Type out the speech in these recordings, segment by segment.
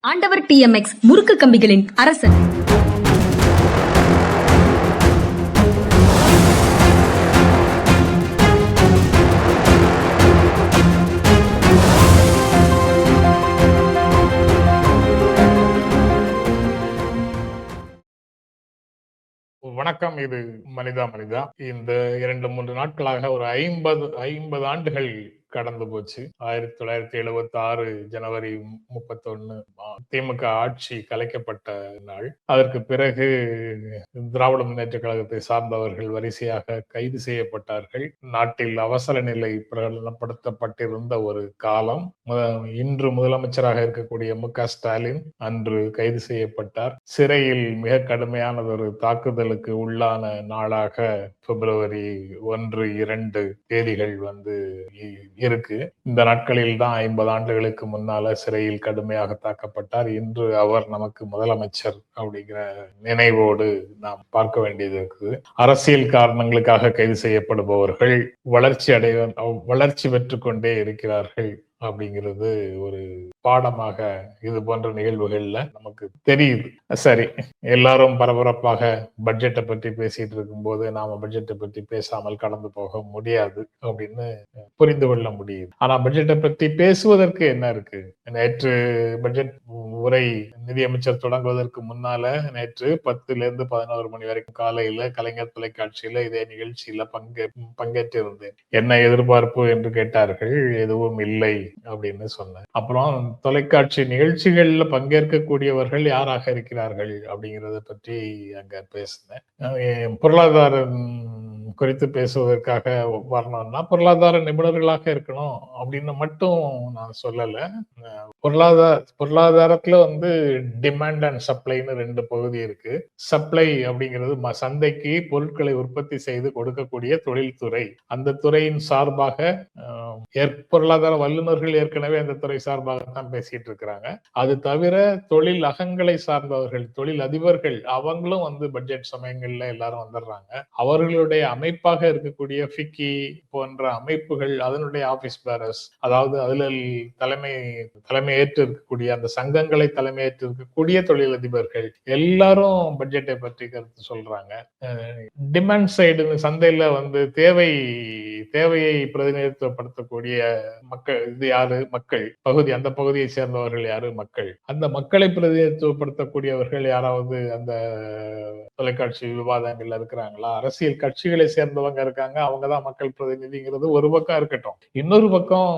ஆண்டவர் TMX முறுக்கு கம்பிகளின் அரசன். வணக்கம். இது மனிதா மனிதா. இந்த 2-3 நாட்களாக ஒரு 50 ஆண்டுகள் கடந்து போச்சு. 1976 ஜனவரி 31 திமுக ஆட்சி கலைக்கப்பட்ட நாள். அதற்கு பிறகு திராவிட முன்னேற்ற கழகத்தை சார்ந்தவர்கள் வரிசையாக கைது செய்யப்பட்டார்கள். நாட்டில் அவசர நிலை பிரகடனப்படுத்தப்பட்டிருந்த ஒரு காலம். இன்று முதலமைச்சராக இருக்கக்கூடிய மு.க. ஸ்டாலின் அன்று கைது செய்யப்பட்டார். சிறையில் மிக கடுமையானதொரு தாக்குதலுக்கு உள்ளான நாளாக பிப்ரவரி 1-2 தேதிகள் இருக்கு. இந்த நாட்களில் தான் 50 ஆண்டுகளுக்கு முன்னால சிறையில் கடுமையாக தாக்கப்பட்டார். இன்று அவர் நமக்கு முதலமைச்சர் அப்படிங்கிற நினைவோடு நாம் பார்க்க வேண்டியது இருக்குது. அரசியல் காரணங்களுக்காக கைது செய்யப்படுபவர்கள் வளர்ச்சி பெற்றுக் கொண்டே இருக்கிறார்கள் அப்படிங்கிறது ஒரு பாடமாக இது போன்ற நிகழ்வுகள்ல நமக்கு தெரியுது. சரி, எல்லாரும் பரபரப்பாக பட்ஜெட்டை பற்றி பேசிட்டு இருக்கும்போது நாம பட்ஜெட்டை பற்றி பேசாமல் கடந்து போக முடியாது அப்படின்னு புரிந்து கொள்ள முடியுது. ஆனா பட்ஜெட்டை பற்றி பேசுவதற்கு என்ன இருக்கு? நேற்று பட்ஜெட் உரை நிதியமைச்சர் தொடங்குவதற்கு முன்னால நேற்று 10-11 மணி வரைக்கும் காலையில கலைஞர் தொலைக்காட்சியில இதே நிகழ்ச்சியில பங்கேற்றிருந்தேன். என்ன எதிர்பார்ப்பு என்று கேட்டார்கள். எதுவும் இல்லை அப்படின்னு சொன்னேன். அப்புறம் தொலைக்காட்சி நிகழ்ச்சிகள்ல பங்கேற்கக்கூடியவர்கள் யாராக இருக்கிறார்கள் அப்படிங்கறத பற்றி அங்க பேசினேன். பொருளாதாரம் குறித்து பேசுவதற்காக வரணும்னா பொருளாதார நிபுணர்களாக இருக்கணும் அப்படின்னு மட்டும் நான் சொல்லல. பொருளாதாரத்துல டிமாண்ட் அண்ட் சப்ளைன்னு 2 பகுதி இருக்கு. சப்ளை அப்படிங்கிறது சந்தைக்கு பொருட்களை உற்பத்தி செய்து கொடுக்கக்கூடிய தொழில்துறை. அந்த துறையின் சார்பாக பொருளாதார வல்லுநர்கள் ஏற்கனவே அந்த துறை சார்பாகத்தான் பேசிட்டு இருக்கிறாங்க. அது தவிர தொழில் அகங்களை சார்ந்தவர்கள், தொழில் அதிபர்கள், அவங்களும் பட்ஜெட் சமயங்கள்ல எல்லாரும் வந்துடுறாங்க. அவர்களுடைய அமைப்பாக இருக்கக்கூடிய ஃபிக்கி போன்ற அமைப்புகள், அதனுடைய ஆபீஸ் பேரர்ஸ், அதாவது அதுல தலைமை ஏற்று இருக்கக்கூடிய அந்த சங்கங்களை தலைமையேற்று இருக்கக்கூடிய தொழிலதிபர்கள் எல்லாரும் பட்ஜெட்டை பற்றி கருத்து சொல்றாங்க. டிமாண்ட் சைடு சந்தையில தேவையை பிரதிநிதித்துவப்படுத்தக்கூடிய மக்கள், இது யாரு? மக்கள் பகுதி, அந்த பகுதியை சேர்ந்தவர்கள் யாரு? மக்கள். அந்த மக்களை பிரதிநிதித்துவப்படுத்தக்கூடியவர்கள் யாராவது அந்த தொலைக்காட்சி விவாதங்கள்ல இருக்கிறாங்களா? அரசியல் கட்சிகளை சேர்ந்தவங்க இருக்காங்க, அவங்கதான் மக்கள் பிரதிநிதிங்கிறது ஒரு பக்கம் இருக்கட்டும். இன்னொரு பக்கம்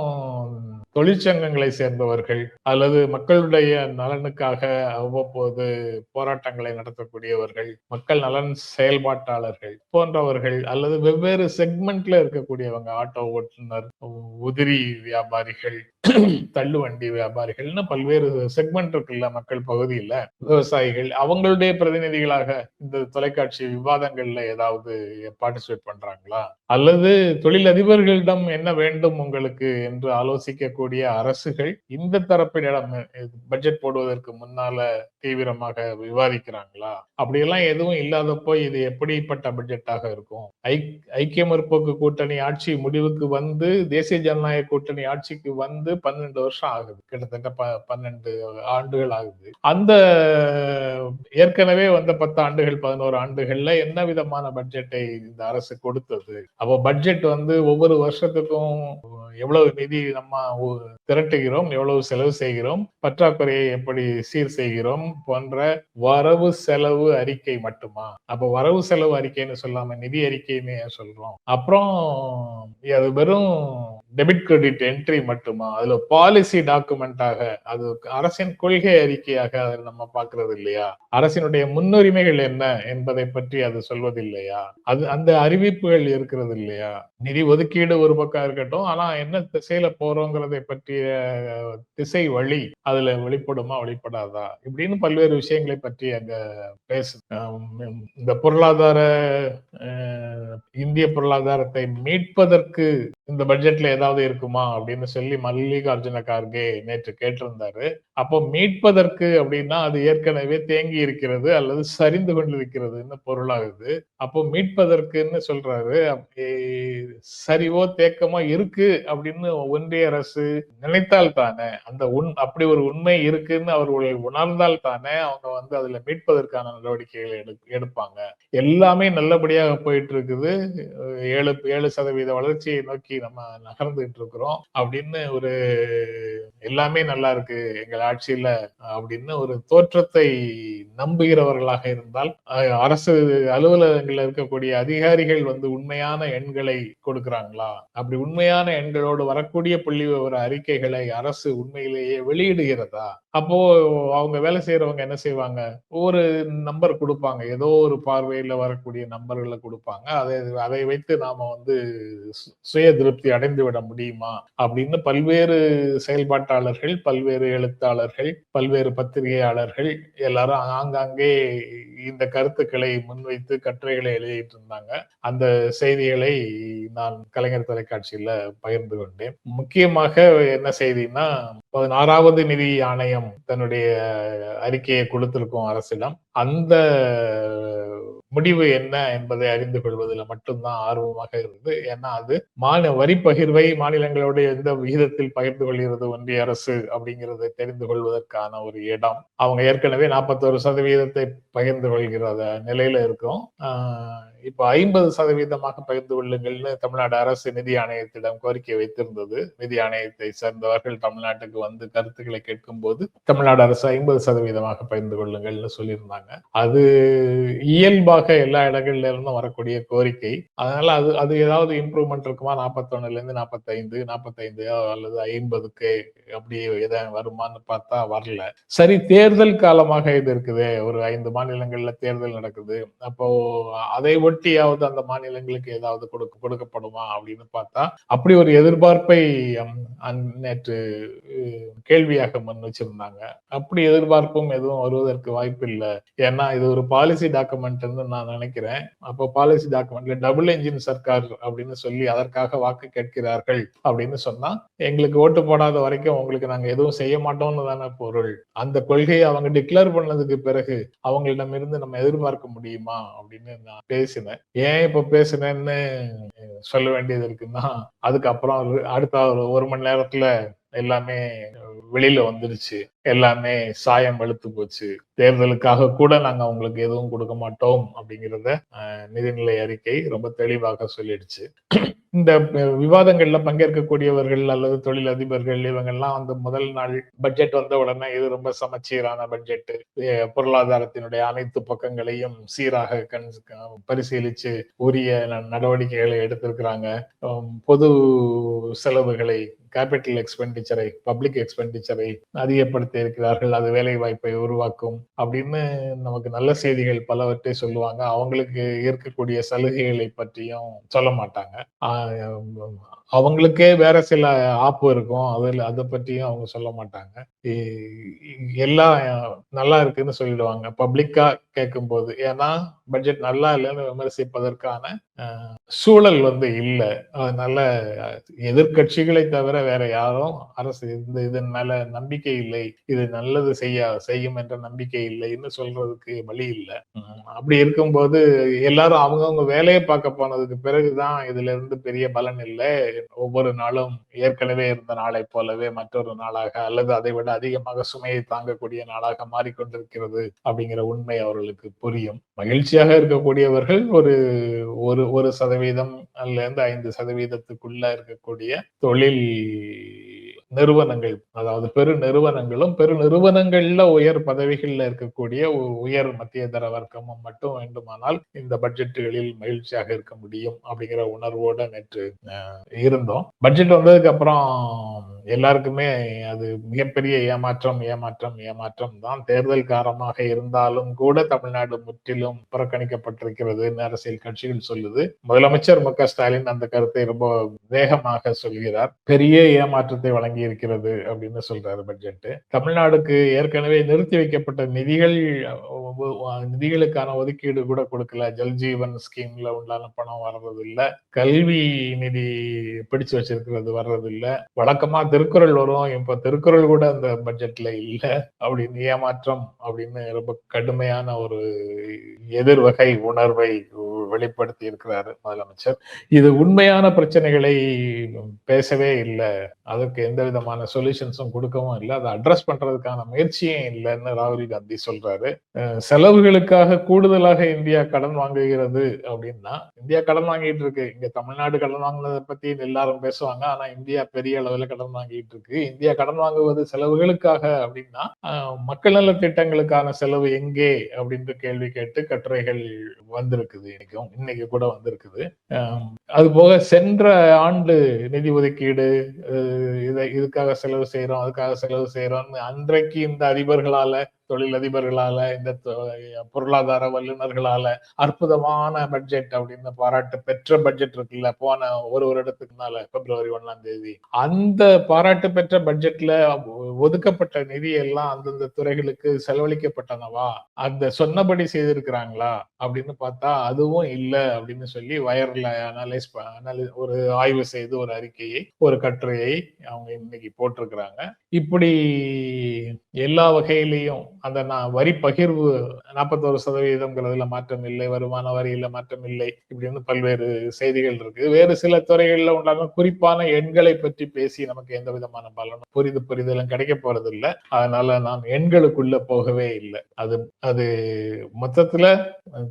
தொழிற்சங்கங்களை சேர்ந்தவர்கள் அல்லது மக்களுடைய நலனுக்காக அவ்வப்போது போராட்டங்களை நடத்தக்கூடியவர்கள், மக்கள் நலன் செயல்பாட்டாளர்கள் போன்றவர்கள், அல்லது வெவ்வேறு செக்மெண்ட்ல இருக்கக்கூடியவங்க, ஆட்டோ ஓட்டுநர், உதிரி வியாபாரிகள், தள்ளுவண்டி வியாபாரிகள்னு பல்வேறு செக்மெண்ட் இருக்குல்ல மக்கள் பகுதியில, விவசாயிகள், அவங்களுடைய பிரதிநிதிகளாக இந்த தொலைக்காட்சி விவாதங்கள்ல ஏதாவது பார்ட்டிசிபேட் பண்றாங்களா? அல்லது தொழிலதிபர்களிடம் என்ன வேண்டும் உங்களுக்கு என்று ஆலோசிக்கக்கூடிய அரசுகள் இந்த தரப்பினிடம் பட்ஜெட் போடுவதற்கு முன்னால தீவிரமாக விவாதிக்கிறாங்களா? அப்படியெல்லாம் எதுவும் இல்லாதப்போ இது எப்படிப்பட்ட பட்ஜெட்டாக இருக்கும்? ஐக்கிய முற்போக்கு கூட்டணி ஆட்சி முடிவுக்கு தேசிய ஜனநாயக கூட்டணி ஆட்சிக்கு 12 வருஷம் ஆகுது. கிட்டத்தட்ட 12 ஆண்டுகள் ஆகுது. அந்த ஏற்கனவே 10 ஆண்டுகள் 11 ஆண்டுகள்ல என்ன விதமான பட்ஜெட்டை இந்த அரசு கொடுத்தது? அப்போ பட்ஜெட் ஒவ்வொரு வருஷத்துக்கும் எவ்வளவு நிதி நம்ம திரட்டுகிறோம், எவ்வளவு செலவு செய்கிறோம், பற்றாக்குறையை எப்படி சீர் செய்கிறோம் போன்ற வரவு செலவு அறிக்கை மட்டுமா? அப்ப வரவு செலவு அறிக்கைன்னு சொல்லாம நிதி அறிக்கைன்னு சொல்றோம். அப்புறம் அது வெறும் டெபிட் கிரெடிட் என்ட்ரி மட்டுமா? அதுல பாலிசி டாக்குமெண்டாக, அது அரசின் கொள்கை அறிக்கையாக அதை நம்ம பார்க்கறது இல்லையா? அரசினுடைய முன்னுரிமைகள் என்ன என்பதை பற்றி அது சொல்வது இல்லையா? அது அந்த அறிவிப்புகள் இருக்கிறது இல்லையா? நிதி ஒதுக்கீடு ஒரு பக்கம் இருக்கட்டும், ஆனா என்ன திசையில போறோங்கிறதை பற்றிய திசை வழி அதுல வெளிப்படுமா, வெளிப்படாதா, இப்படின்னு பல்வேறு விஷயங்களை பற்றி அங்க பேசு. இந்த இந்திய பொருளாதாரத்தை மீட்பதற்கு இந்த பட்ஜெட்ல ஏதாவது இருக்குமா அப்படின்னு சொல்லி மல்லிகார்ஜுன கார்கே நேற்று கேட்டிருந்தாரு. அப்போ மீட்பதற்கு அப்படின்னா அது ஏற்கனவே தேங்கி இருக்கிறது அல்லது சரிந்து கொண்டிருக்கிறதுன்னு பொருளாகுது. அப்போ மீட்பதற்குன்னு சொல்றாரு. அப்படி சரிவோ தேக்கமோ இருக்கு அப்படின்னு ஒன்றிய அரசு நினைத்தால் தானே, அந்த அப்படி ஒரு உண்மை இருக்குன்னு அவர்கள் உணர்ந்தால் தானே அவங்க வந்து அதுல மீட்பதற்கான நடவடிக்கைகளை எடுப்பாங்க. எல்லாமே நல்லபடியாக போயிட்டு இருக்குது. 7% வளர்ச்சியை நோக்கி நம்ம நகர்ந்துட்டு இருக்கிறோம் அப்படின்னு ஒரு எல்லாமே நல்லா இருக்கு எங்கள் ஆட்சியில அப்படின்னு ஒரு தோற்றத்தை நம்புகிறவர்களாக இருந்தால் அரசு அலுவலகங்கள்ல இருக்கக்கூடிய அதிகாரிகள் வந்து உண்மையான எண்களை கொடுக்கிறாங்களா? அப்படி உண்மையான எண்களோடு வரக்கூடிய புள்ளி விவர அறிக்கைகளை அரசு உண்மையிலேயே வெளியிடுகிறதா? அப்போ அவங்க வேலை செய்யறவங்க என்ன செய்வாங்க? ஒரு நம்பர் கொடுப்பாங்க. ஏதோ ஒரு பார்வையில வரக்கூடிய நம்பர்களை கொடுப்பாங்க. அதை வைத்து நாம வந்து சுய திருப்தி அடைந்து விட முடியுமா அப்படின்னு பல்வேறு செயல்பாட்டாளர்கள், பல்வேறு எழுத்தாளர்கள், பல்வேறு பத்திரிகையாளர்கள் எல்லாரும் ஆங்காங்கே இந்த கருத்துக்களை முன்வைத்து கட்டுரைகளை எழுதிட்டு இருந்தாங்க. அந்த செய்திகளை நான் கலைஞர் தொலைக்காட்சியில பகிர்ந்து கொண்டேன். முக்கியமாக என்ன செய்தின்னா, 16வது நிதி ஆணையம் தன்னுடைய அறிக்கையை கொடுத்திருக்கும் அரசிடம். அந்த முடிவு என்ன என்பதை அறிந்து கொள்வதில் மட்டும்தான் ஆர்வமாக இருந்தது. ஏன்னா அது வரி பகிர்வை மாநிலங்களோடு எந்த விகிதத்தில் பகிர்ந்து கொள்கிறது ஒன்றிய அரசு அப்படிங்கிறதை தெரிந்து கொள்வதற்கான ஒரு இடம். அவங்க ஏற்கனவே 41% பகிர்ந்து கொள்கிற நிலையில இருக்கும். இப்ப 50% பகிர்ந்து கொள்ளுங்கள்னு தமிழ்நாடு அரசு நிதி ஆணையத்திடம் கோரிக்கை வைத்திருந்தது. நிதி ஆணையத்தை சேர்ந்தவர்கள் தமிழ்நாட்டுக்கு வந்து கருத்துக்களை கேட்கும் போது தமிழ்நாடு அரசு 50% பகிர்ந்து கொள்ளுங்கள்னு சொல்லியிருந்தாங்க. அது இயல்பாக எல்லா இடங்கள்ல இருந்தும் வரக்கூடிய கோரிக்கை. அதனால அது ஏதாவது இம்ப்ரூவ்மெண்ட் இருக்குமா? 41ல இருந்து 45, 45 அல்லது 50க்கு அப்படி எதாவது வருமானு பார்த்தா வரல. சரி, தேர்தல் காலமாக இது இருக்குதே, ஒரு 5 மாநிலங்கள்ல தேர்தல் நடக்குது. அப்போ அதை ஒட்டியாவது அந்த மாநிலங்களுக்கு ஏதாவது கொடுக்கப்படுமா அப்படின்னு பார்த்தா அப்படி ஒரு எதிர்பார்ப்பை நேற்று கேள்வியாக முன் வச்சிருந்தாங்க. அப்படி எதிர்பார்ப்பும் எதுவும் வருவதற்கு வாய்ப்பு இல்லை. ஏன்னா இது ஒரு பாலிசி டாக்குமெண்ட்னு நான் நினைக்கிறேன். அப்போ பாலிசி டாக்குமெண்ட்ல டபுள் என்ஜின் சர்க்கார் அப்படின்னு சொல்லி அதற்காக வாக்கு கேட்கிறார்கள் அப்படின்னு சொன்னா எங்களுக்கு ஓட்டு போடாத வரைக்கும் உங்களுக்கு நாங்க எதுவும் செய்ய மாட்டோம்னு தானே பொருள். அந்த கொள்கையை அவங்க டிக்ளேர் பண்ணதுக்கு பிறகு அவங்களிடம் இருந்து நம்ம எதிர்பார்க்க முடியுமா அப்படின்னு நான் பேசினேன். ஏன் இப்ப பேசினேன்னு சொல்ல வேண்டியது இருக்குன்னா, அதுக்கப்புறம் அடுத்த ஒரு மணி நேரத்துல எல்லாமே வெளியில வந்துருச்சு. எல்லாமே சாயம் வெளுத்து போச்சு. தேர்தலுக்காக கூட நாங்க அவங்களுக்கு எதுவும் கொடுக்க மாட்டோம் அப்படிங்கிறத நிதிநிலை அறிக்கை ரொம்ப தெளிவாக சொல்லிடுச்சு. இந்த விவாதங்கள்ல பங்கேற்கக்கூடியவர்கள் அல்லது தொழில் அதிபர்கள் இவங்கெல்லாம் வந்து முதல் நாள் பட்ஜெட் வந்த உடனே இது ரொம்ப சமச்சீரான பட்ஜெட், பொருளாதாரத்தினுடைய அனைத்து பக்கங்களையும் சீராக பரிசீலிச்சு உரிய நடவடிக்கைகளை எடுத்திருக்கிறாங்க. பொது செலவுகளை, கேபிட்டல் எக்ஸ்பெண்டிச்சரை, பப்ளிக் எக்ஸ்பெண்டிச்சரை அதிகப்படுத்தி இருக்கிறார்கள். அது வேலை வாய்ப்பை உருவாக்கும் அப்படின்னு நமக்கு நல்ல செய்திகள் பலவற்றை சொல்லுவாங்க. அவங்களுக்கு இருக்கக்கூடிய சலுகைகளை பற்றியும் சொல்ல மாட்டாங்க. அவங்களுக்கே வேற சில ஆப்பு இருக்கும். அதை பற்றியும் அவங்க சொல்ல மாட்டாங்க. எல்லாம் நல்லா இருக்குன்னு சொல்லிடுவாங்க பப்ளிக்கா கேட்கும் போது. ஏன்னா பட்ஜெட் நல்லா இல்லைன்னு விமர்சிப்பதற்கான சூழல் வந்து இல்ல. அதனால எதிர்கட்சிகளை தவிர வேற யாரும் அரசு இதன் மேல நம்பிக்கை இல்லை, இது நல்லது செய்யும் என்ற நம்பிக்கை இல்லைன்னு சொல்றதுக்கு வழி இல்லை. அப்படி இருக்கும்போது எல்லாரும் அவங்கவுங்க வேலையை பார்க்க போனதுக்கு பிறகுதான் இதுல இருந்து பெரிய பலன் இல்லை. ஒவ்வொரு நாளும் ஏற்கனவே இருந்த நாளை போலவே மற்றொரு நாளாக அல்லது அதை விட அதிகமாக சுமையை தாங்கக்கூடிய நாளாக மாறிக்கொண்டிருக்கிறது அப்படிங்கிற உண்மை அவர்களுக்கு புரியும். மகிழ்ச்சியாக இருக்கக்கூடியவர்கள் ஒரு 1% அல்ல 5%க்குள்ள இருக்கக்கூடிய தொழில் நிறுவனங்கள், அதாவது பெருநிறுவனங்கள்ல உயர் பதவிகள்ல இருக்கக்கூடிய உயர் மத்திய தர வர்க்கமும் மட்டும் வேண்டுமானால் இந்த பட்ஜெட்டுகளில் மகிழ்ச்சியாக இருக்க முடியும் அப்படிங்கிற உணர்வோட நேற்று இருந்தோம். பட்ஜெட் வந்ததுக்கு அப்புறம் எல்லாருக்குமே அது மிகப்பெரிய ஏமாற்றம் தான். தேர்தல் காரணமாக இருந்தாலும் கூட தமிழ்நாடு முற்றிலும் புறக்கணிக்கப்பட்டிருக்கிறது அரசியல் கட்சிகள் சொல்லுது. முதலமைச்சர் மு.க.ஸ்டாலின் அந்த கருத்தை ரொம்ப வேகமாக சொல்கிறார். பெரிய ஏமாற்றத்தை வழங்கி இருக்கிறது அப்படின்னு சொல்றாரு பட்ஜெட். தமிழ்நாடுக்கு ஏற்கனவே நிறுத்தி வைக்கப்பட்ட நிதிகளுக்கான ஒதுக்கீடு கூட கொடுக்கல. ஜல்ஜீவன் ஸ்கீம்ல உண்டான பணம் வர்றது இல்ல. கல்வி நிதி பிடிச்சு வச்சிருக்கிறது வர்றது இல்ல. வழக்கமா திருக்குறள் வரும், இப்ப திருக்குறள் கூட அந்த பட்ஜெட்ல இல்ல அப்படின்னு ஏமாற்றம் அப்படின்னு ரொம்ப கடுமையான ஒரு எதிர்வகை உணர்வை வெளிப்படுத்தி இருக்கிறாரு முதலமைச்சர். இது உண்மையான பிரச்சனைகளை பேசவே இல்லை, அதற்கு எந்த விதமான சொல்யூஷன்ஸும் கொடுக்கவும் இல்லை, அதை அட்ரஸ் பண்றதுக்கான முயற்சியும் இல்லைன்னு ராகுல் காந்தி சொல்றாரு. செலவுகளுக்காக கூடுதலாக இந்தியா கடன் வாங்குகிறது அப்படின்னா, இந்தியா கடன் வாங்கிட்டு இருக்கு. இங்க தமிழ்நாடு கடன் வாங்கினதை பத்தி எல்லாரும் பேசுவாங்க, ஆனா இந்தியா பெரிய அளவுல கடன் வாங்கிட்டு இருக்கு. இந்தியா கடன் வாங்குவது செலவுகளுக்காக அப்படின்னா மக்கள் நல திட்டங்களுக்கான செலவு எங்கே அப்படின்ற கேள்வி கேட்டு கட்டுரைகள் வந்திருக்குது. இன்னைக்கு கூட வந்திருக்குது. அது போக சென்ற ஆண்டு நிதி ஒதுக்கீடு இதுக்காக செலவு செய்யறோம், அதுக்காக செலவு செய்யறோம்னு அன்றைக்கு இந்த அதிபர்களால, தொழிலதிபர்களால, இந்த பொருளாதார வல்லுநர்களால அற்புதமான பட்ஜெட் அப்படின்னு பாராட்டு பெற்ற பட்ஜெட் இருக்குல்ல, போன ஒரு வருடத்துக்கு மேல பிப்ரவரி 1ஆம் தேதி அந்த பாராட்டு பெற்ற பட்ஜெட்ல ஒதுக்கப்பட்ட நிதி எல்லாம் அந்தந்த துறைகளுக்கு செலவழிக்கப்பட்டனவா, அந்த சொன்னபடி செய்திருக்கிறாங்களா அப்படின்னு பார்த்தா அதுவும் இல்லை அப்படின்னு சொல்லி வயர்ல ஒரு ஆய்வு செய்து ஒரு அறிக்கையை, ஒரு கட்டுரையை அவங்க இன்னைக்கு போட்டிருக்கிறாங்க. இப்படி எல்லா வகையிலையும் அந்த வரி பகிர்வு 41% மாற்றம் இல்லை, வருமான வரியில மாற்றம் இல்லை, இப்படின்னு பல்வேறு செய்திகள் இருக்கு. வேறு சில துறைகள்ல உண்டான குறிப்பான எண்களை பற்றி பேசி நமக்கு எந்த விதமான பலனும் புரிதலும் கிடைக்க போறது இல்லை. அதனால நாம் எண்களுக்குள்ள போகவே இல்லை. அது மொத்தத்துல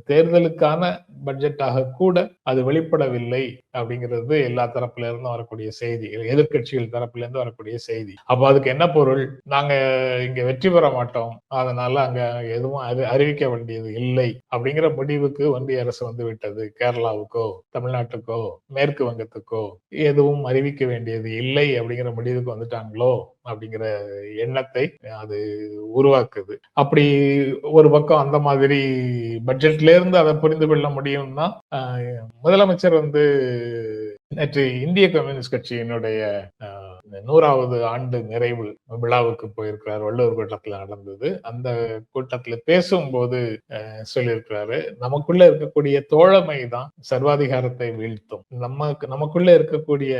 தேர்தலுக்கான பட்ஜெட்டாக கூட அது வெளிப்படவில்லை அப்படிங்கிறது எல்லா தரப்புல இருந்து வரக்கூடிய செய்தி, எதிர்கட்சிகள் தரப்புல இருந்து வரக்கூடிய செய்தி. அப்ப அதுக்கு என்ன பொருள்? நாங்க இங்க வெற்றி பெற மாட்டோம், அதனால அங்க எதுவும் அறிவிக்க வேண்டியது இல்லை அப்படிங்கிற முடிவுக்கு ஒன்றிய அரசு வந்து விட்டது. கேரளாவுக்கோ தமிழ்நாட்டுக்கோ மேற்கு வங்கத்துக்கோ எதுவும் அறிவிக்க வேண்டியது இல்லை அப்படிங்கிற முடிவுக்கு வந்துட்டாங்களோ அப்படிங்கிற எண்ணத்தை அது உருவாக்குது. அப்படி ஒரு பக்கம் அந்த மாதிரி பட்ஜெட்ல இருந்து அதை புரிந்து கொள்ள முடியும்னா, முதலமைச்சர் வந்து நேற்று இந்திய கம்யூனிஸ்ட் கட்சியினுடைய 100வது ஆண்டு நிறைவு விழாவுக்கு போயிருக்கிறார். வள்ளுவர் கூட்டத்துல நடந்தது. அந்த கூட்டத்துல பேசும்போது சொல்லியிருக்கிறாரு, நமக்குள்ள இருக்கக்கூடிய தோழமை தான் சர்வாதிகாரத்தை வீழ்த்தும், நமக்குள்ள இருக்கக்கூடிய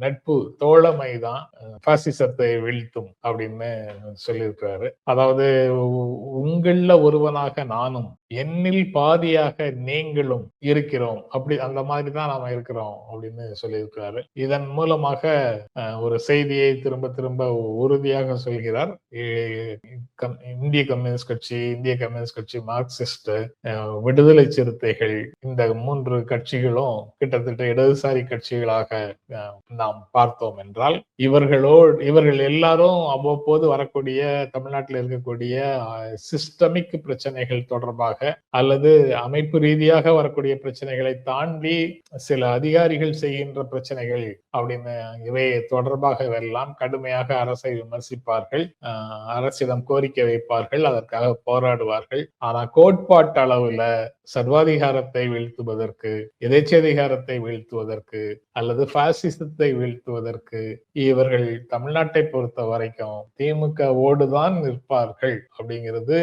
நட்பு தோழமை தான் பாசிசத்தை வீழ்த்தும் அப்படின்னு சொல்லியிருக்கிறாரு. அதாவது உங்கள ஒருவனாக நானும், என்னில் பாதியாக நீங்களும் இருக்கிறோம், அப்படி அந்த மாதிரி தான் நாம இருக்கிறோம் அப்படின்னு சொல்லியிருக்கிறாரு. இதன் மூலமாக ஒரு செய்தியை திரும்ப திரும்ப உறுதியாக சொல்கிறார். இந்திய கம்யூனிஸ்ட் கட்சி, மார்க்சிஸ்ட், விடுதலை சிறுத்தைகள், இந்த 3 கட்சிகளும் கிட்டத்தட்ட இடதுசாரி கட்சிகளாக நாம் பார்த்தோம் என்றால், இவர்கள் எல்லாரும் அவ்வப்போது வரக்கூடிய தமிழ்நாட்டில் இருக்கக்கூடிய சிஸ்டமிக் பிரச்சனைகள் தொடர்பாக அல்லது அமைப்பு ரீதியாக வரக்கூடிய பிரச்சனைகளை தாண்டி சில அதிகாரிகள் செய்கின்ற பிரச்சனைகள் அப்படின்னு இவை தொடர்பாக எல்லாம் கடுமையாக அரசை விமர்சிப்பார்கள், அரசிடம் கோரிக்கை வைப்பார்கள், அதற்காக போராடுவார்கள். ஆனா கோட்பாட்டு அளவுல சர்வாதிகாரத்தை வீழ்த்துவதற்கு, எதேச்சதிகாரத்தை வீழ்த்துவதற்கு அல்லது பாசிசத்தை வீழ்த்துவதற்கு இவர்கள் தமிழ்நாட்டை பொறுத்த வரைக்கும் திமுகவோடுதான் நிற்பார்கள் அப்படிங்கிறது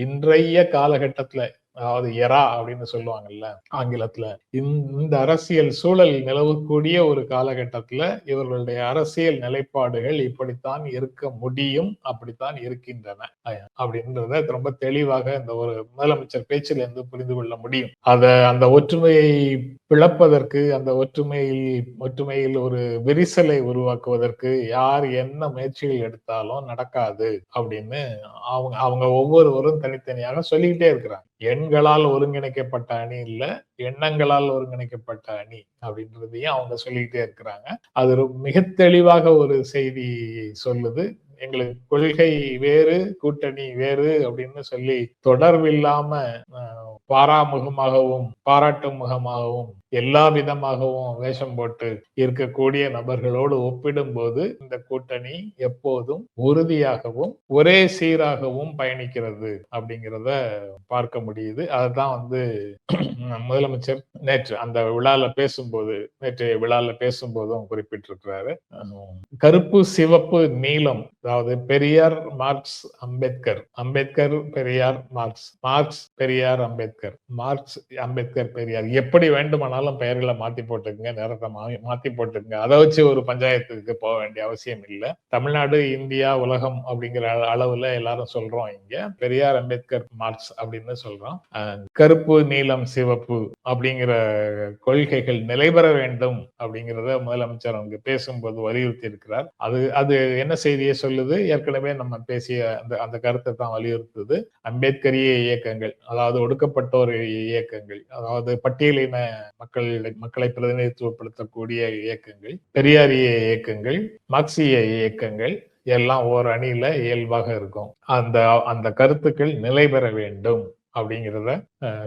இன்றைய காலகட்டத்துல, அதாவது எரா அப்படின்னு சொல்லுவாங்கல்ல ஆங்கிலத்துல, இந்த அரசியல் சூழல் நிலவக்கூடிய ஒரு காலகட்டத்துல இவர்களுடைய அரசியல் நிலைப்பாடுகள் இப்படித்தான் இருக்க முடியும், அப்படித்தான் இருக்கின்றன அப்படின்றத ரொம்ப தெளிவாக இந்த ஒரு முதலமைச்சர் பேச்சில் இருந்து புரிந்து கொள்ள முடியும். அந்த ஒற்றுமையை பிளப்பதற்கு, அந்த ஒற்றுமையில் ஒரு விரிசலை உருவாக்குவதற்கு யார் என்ன முயற்சிகள் எடுத்தாலும் நடக்காது அப்படின்னு அவங்க ஒவ்வொருவரும் தனித்தனியாக சொல்லிக்கிட்டே இருக்கிறாங்க. எண்களால் ஒருங்கிணைக்கப்பட்ட அணி இல்ல, எண்ணங்களால் ஒருங்கிணைக்கப்பட்ட அணி அப்படின்றதையும் அவங்க சொல்லிக்கிட்டே இருக்கிறாங்க. அது மிக தெளிவாக ஒரு செய்தி சொல்லுது. எங்களுக்கு கொள்கை வேறு, கூட்டணி வேறு அப்படின்னு சொல்லி தொடர்பில்லாம பாராமுகமாகவும் பாராட்டும் முகமாகவும் எல்லா விதமாகவும் வேஷம் போட்டு இருக்கக்கூடிய நபர்களோடு ஒப்பிடும்போது இந்த கூட்டணி எப்போதும் உறுதியாகவும் ஒரே சீராகவும் பயணிக்கிறது அப்படிங்கிறத பார்க்க முடியுது. அதுதான் முதலமைச்சர் நேற்றைய விழால பேசும்போதும் குறிப்பிட்டிருக்கிறாரு. கருப்பு சிவப்பு நீலம், அதாவது Periyar Marx Ambedkar, Ambedkar Periyar Marx, Marx Periyar Ambedkar, Marx Ambedkar Periyar, எப்படி வேண்டுமானாலும் பெயர்களை மாத்தி போட்டுக்குங்க, நேரத்தை மாத்தி போட்டுக்குங்க. அதை வச்சு ஒரு பஞ்சாயத்துக்கு போக வேண்டிய அவசியம் இல்லை. தமிழ்நாடு, இந்தியா, உலகம் அப்படிங்கிற அளவுல எல்லாரும் சொல்றோம். இங்க பெரியார், அம்பேத்கர், மார்க்ஸ் அப்படின்னு சொல்றோம். கருப்பு நீலம் சிவப்பு அப்படிங்கிற கொள்கைகள் நிலைபெற வேண்டும் அப்படிங்கிறத முதலமைச்சர் அங்கு பேசும்போது வலியுறுத்தி இருக்கிறார். அது என்ன செய்தியை சொல்லுது? ஏற்கனவே நம்ம பேசிய அந்த கருத்தை தான் வலியுறுத்துது. அம்பேத்கரிய இயக்கங்கள், அதாவது ஒடுக்கப்பட்டோர் இயக்கங்கள், அதாவது பட்டியலின மக்களை பிரதிநிதித்துவப்படுத்தக்கூடிய இயக்கங்கள், பெரியாரிய இயக்கங்கள், மார்க்சிய இயக்கங்கள் எல்லாம் ஓர் அணியில இயல்பாக இருக்கும். அந்த கருத்துக்கள் நிலை பெற வேண்டும் அப்படிங்கிறத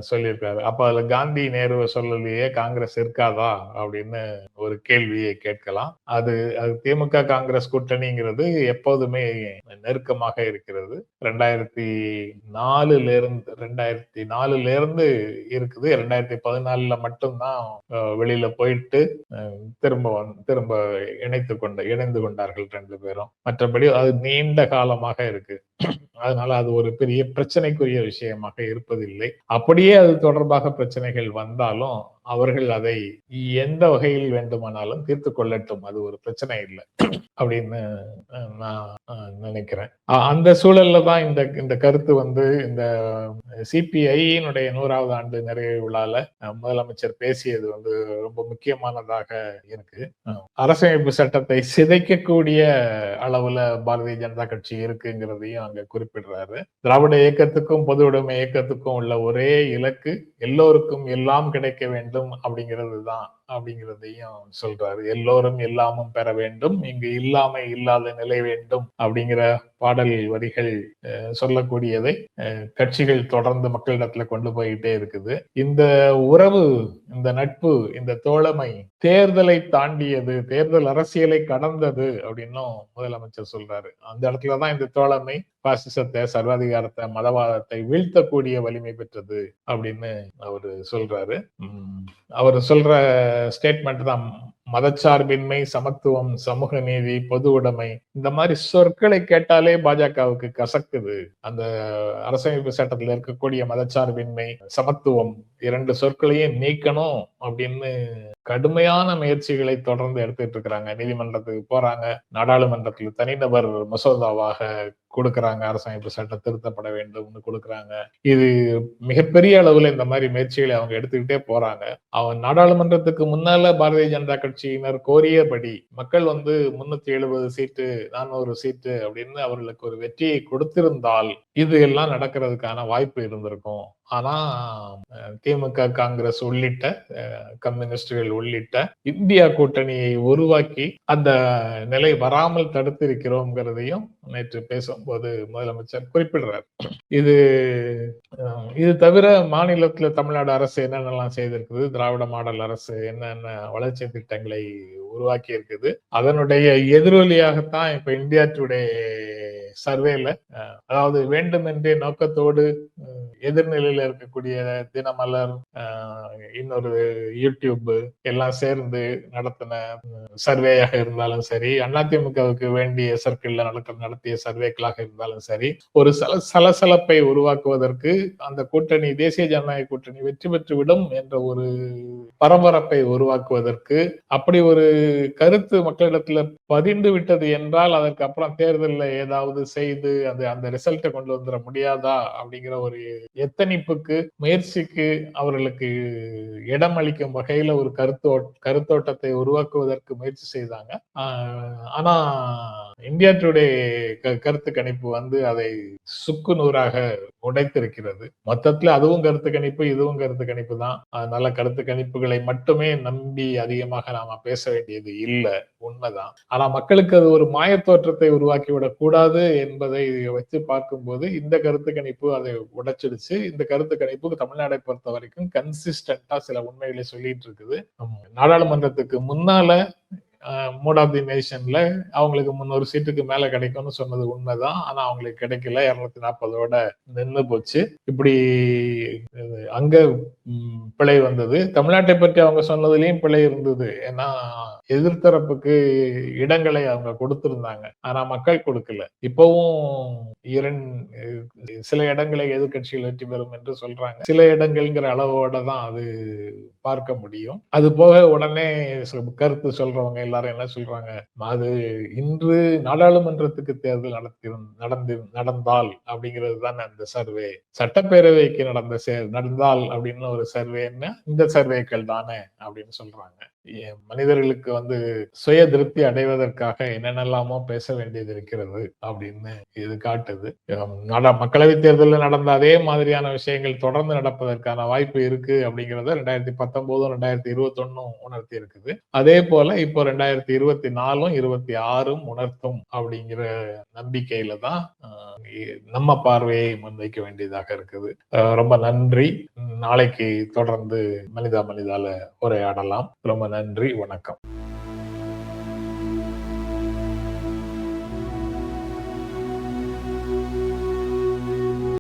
சொல்லியிருக்காரு. அப்ப அதுல காந்தி நேருவை சொல்லலையே, காங்கிரஸ் இருக்காதா அப்படின்னு ஒரு கேள்வியை கேட்கலாம். அது திமுக காங்கிரஸ் கூட்டணிங்கிறது எப்போதுமே நெருக்கமாக இருக்கிறது. 2004ல இருந்து இருக்குது. 2014ல மட்டும்தான் வெளியில போயிட்டு திரும்ப இணைந்து கொண்டார்கள் 2 பேரும். மற்றபடி அது நீண்ட காலமாக இருக்கு. அதனால அது ஒரு பெரிய பிரச்சனைக்குரிய விஷயமாக இருப்பதில்லை. அப்படியே அது தொடர்பாக பிரச்சனைகள் வந்தாலும் அவர்கள் அதை எந்த வகையில் வேண்டுமானாலும் தீர்த்து கொள்ளட்டும், அது ஒரு பிரச்சனை இல்லை அப்படின்னு நான் நினைக்கிறேன். அந்த சூழல்ல தான் இந்த கருத்து இந்த சிபிஐயினுடைய 100வது ஆண்டு நிறைவு விழால முதலமைச்சர் பேசியது ரொம்ப முக்கியமானதாக இருக்கு. அரசமைப்பு சட்டத்தை சிதைக்கக்கூடிய அளவுல பாரதிய ஜனதா கட்சி இருக்குங்கிறதையும் அங்க குறிப்பிடுறாரு. திராவிட இயக்கத்துக்கும் பொது உடைமை இயக்கத்துக்கும் உள்ள ஒரே இலக்கு எல்லோருக்கும் எல்லாம் கிடைக்க வேண்டும் அப்படிங்கிறதையும் சொல்றாரு. எல்லோரும் எல்லாமும் பெற வேண்டும், இங்கு இல்லாமை இல்லாத நிலை வேண்டும் அப்படிங்கிற பாடல் வரிகள் சொல்லக்கூடியதை கட்சிகள் தொடர்ந்து மக்களிடத்துல கொண்டு போயிட்டே இருக்குது. இந்த உறவு, இந்த நட்பு, இந்த தோழமை தேர்தலை தாண்டியது, தேர்தல் அரசியலை கடந்தது அப்படின்னும் முதலமைச்சர் சொல்றாரு. அந்த இடத்துலதான் இந்த தோழமை பாசிசத்தை, சர்வாதிகாரத்தை, மதவாதத்தை வீழ்த்தக்கூடிய வலிமை பெற்றது அப்படின்னு அவரு சொல்றாரு. அவர் சொல்ற ஸ்டேட்மெண்ட் தான் மதச்சார்பின்மை, சமத்துவம், சமூக நீதி, பொது உடைமை, இந்த மாதிரி சொற்களை கேட்டாலே பாஜகவுக்கு கசக்குது. அந்த அரசமைப்பு சட்டத்தில் இருக்கக்கூடிய மதச்சார்பின்மை, சமத்துவம் 2 சொற்களையும் நீக்கணும் அப்படின்னு கடுமையான முயற்சிகளை தொடர்ந்து எடுத்துட்டு இருக்கிறாங்க. நீதிமன்றத்துக்கு போறாங்க, நாடாளுமன்றத்தில் தனிநபர் மசோதாவாக கொடுக்கறாங்க, அரசமைப்பு சட்டம் திருத்தப்பட வேண்டும்னு கொடுக்கறாங்க. இது மிகப்பெரிய அளவுல இந்த மாதிரி முயற்சிகளை அவங்க எடுத்துக்கிட்டே போறாங்க. நாடாளுமன்றத்துக்கு முன்னால பாரதிய ஜனதா கட்சியினர் கோரியபடி மக்கள் 370 சீட்டு 400 சீட்டு அப்படின்னு அவர்களுக்கு ஒரு வெற்றியை கொடுத்திருந்தால் இது எல்லாம் நடக்கிறதுக்கான வாய்ப்பு இருந்திருக்கும். ஆனா திமுக, காங்கிரஸ் உள்ளிட்ட கம்யூனிஸ்டுகள் உள்ளிட்ட இந்தியா கூட்டணியை உருவாக்கி அந்த நிலை வராமல் தடுத்திருக்கிறோம்ங்கிறதையும் நேற்று பேசும்போது முதலமைச்சர் குறிப்பிடுறார். இது தவிர மாநிலத்துல தமிழ்நாடு அரசு என்னென்னலாம் செய்திருக்குது, திராவிட மாடல் அரசு என்னென்ன வளர்ச்சி திட்டங்களை உருவாக்கி இருக்குது, அதனுடைய எதிரொலியாகத்தான் இப்ப இந்தியா டுடே சர்வேல, அதாவது வேண்டுமென்றே நோக்கத்தோடு எதிர்நிலையில இருக்கக்கூடிய தினமலர், இன்னொரு யூடியூப் எல்லாம் சேர்ந்து நடத்தின சர்வேயாக இருந்தாலும் சரி, அதிமுகவுக்கு வேண்டிய சர்க்கிள்ல நடத்திய சர்வேக்களாக இருந்தாலும் சரி, ஒரு சலசலப்பை உருவாக்குவதற்கு அந்த கூட்டணி, தேசிய ஜனநாயக கூட்டணி வெற்றி பெற்றுவிடும் என்ற ஒரு பரபரப்பை உருவாக்குவதற்கு, அப்படி ஒரு கருத்து மக்களிடத்துல பதிந்து விட்டது என்றால் அதற்கு அப்புறம் தேர்தலில் ஏதாவது செய்து அந்த ரிசல்ட்டை கொண்டு வந்துட முடியாதா அப்படிங்கிற ஒரு எத்தனிப்புக்கு, முயற்சிக்கு அவர்களுக்கு இடம் அளிக்கும் வகையில ஒரு கருத்தோட்டத்தை உருவாக்குவதற்கு முயற்சி செய்தாங்க. ஆனா இந்தியா டுடே கருத்து கணிப்பு அதை சுக்கு நூறாக உடைத்திருக்கிறது. மொத்தத்துல அதுவும் கருத்து கணிப்பு, இதுவும் கருத்து கணிப்பு தான். அதனால கருத்து கணிப்புகளை மட்டுமே நம்பி அதிகமாக நாம பேச வேண்டியது இல்லை, உண்மைதான். ஆனா மக்களுக்கு அது ஒரு மாய தோற்றத்தை உருவாக்கிவிடக் கூடாது என்பதை வச்சு பார்க்கும்போது இந்த கருத்து கணிப்பு அதை உடைச்சிடுச்சு இருந்துச்சு. இந்த கருத்து கணிப்புக்கு தமிழ்நாடை பொறுத்த வரைக்கும் கன்சிஸ்டன்டா சில உண்மைகளை சொல்லிட்டு இருக்குது. நாடாளுமன்றத்துக்கு முன்னால மூட் ஆஃப் தி நேஷன்ல அவங்களுக்கு 300 சீட்டுக்கு மேல கிடைக்கும்னு சொன்னது உண்மைதான். ஆனா அவங்களுக்கு கிடைக்கல. 240ஓட நின்னு போச்சு. இப்படி அங்க பிழை வந்தது. தமிழ்நாட்டை பற்றி அவங்க சொன்னதுலயும் பிழை இருந்தது. ஏன்னா எதிர்த்தரப்புக்கு இடங்களை அவங்க கொடுத்திருந்தாங்க. ஆனா மக்கள் கொடுக்கல. இப்பவும் சில இடங்களை எதிர்க்கட்சிகள் வெற்றி பெறும் என்று சொல்றாங்க. சில இடங்கள்ங்கிற அளவோட தான் அது பார்க்க முடியும். அது போக உடனே கருத்து சொல்றவங்க எல்லாரும் என்ன சொல்றாங்க, அது இன்று நாடாளுமன்றத்துக்கு தேர்தல் நடந்தால் அப்படிங்கிறது தான் அந்த சர்வே. சட்டப்பேரவைக்கு நடந்தால் அப்படின்னு ஒரு சர்வேன்னா இந்த சர்வேக்கள் தானே அப்படின்னு சொல்றாங்க. மனிதர்களுக்கு சுய திருப்தி அடைவதற்காக என்னென்னலாமோ பேச வேண்டியது இருக்கிறது அப்படின்னு இது காட்டுது. மக்களவை தேர்தலில் நடந்த அதே மாதிரியான விஷயங்கள் தொடர்ந்து நடப்பதற்கான வாய்ப்பு இருக்கு அப்படிங்கறத 2019 2021 உணர்த்தி இருக்குது. அதே போல இப்போ 2024 26 உணர்த்தும் அப்படிங்கிற நம்பிக்கையில தான் நம்ம பார்வையை முன்வைக்க வேண்டியதாக இருக்குது. ரொம்ப நன்றி. நாளைக்கு தொடர்ந்து மனிதா மனிதால உரையாடலாம். ரொம்ப நன்றி. வணக்கம்.